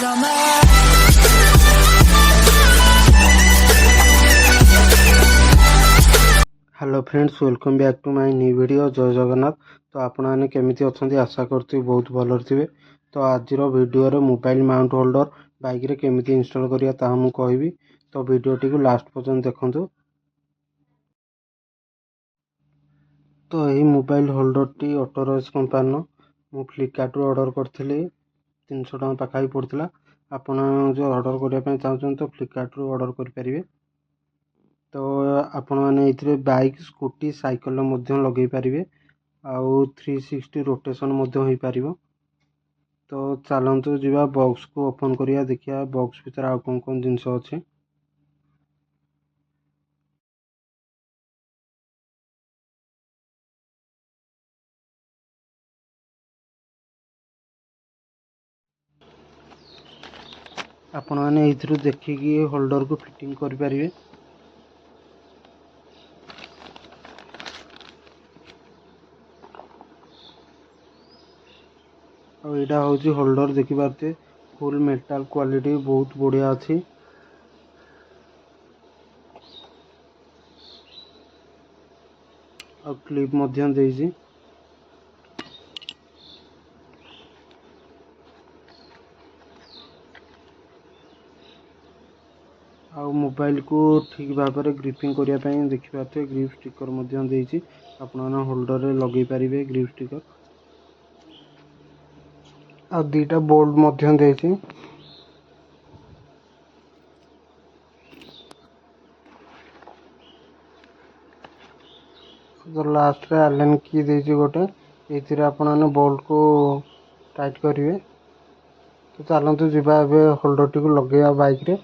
summer. Hello friends, welcome back to my new video. जय जगन्नाथ। तो आपण मैंने केमिति अछंती आशा करती बहुत भल थे। तो आज video mobile mount holder bike रे केमिति इंस्टॉल करिया ता मु कहबी। तो वीडियोटी को लास्ट पर्यंत देखंतु। तो यही मोबाइल होल्डर टी ऑटोरॉयज कंपनी मु फ्लिपकार्ट रू ऑर्डर करथिली। 300 टका पाखाई पड़ता। आपण जो ऑर्डर करने चाहते तो फ्लिपकार्ट रू ऑर्डर कर परिवे। तो आपण मैंने ये बाइक स्कूटी साइकल लगे पारे। आउ 360 रोटेशन हो पार। तो चलतु जा बॉक्स को ओपन करिया, देखिया बॉक्स भीतर आउ कौन कौन जिनस अच्छे। आपण मैंने ये देखिकी होल्डर को फिटिंग कर पारिबे। और यहाँ हूँ होल्डर देखिपारे फुल मेटाल क्वालिटी बहुत बढ़िया अच्छी। और क्लिप देइछि। आउ मोबाइल को ठीक भाव में ग्रिपिंग करने देखिए ग्रिप स्टिकर आपण होल्डर रे लगे पारे। ग्रिप स्टिकर आ दीटा बोल्ट देइछि। तो लास्ट रे आलेन की देइछि गोटे। एथिरे आपण बोल्ट को टाइट करिवे। तो चलतु जीवा होल्डर टी को लगे बाइक रे।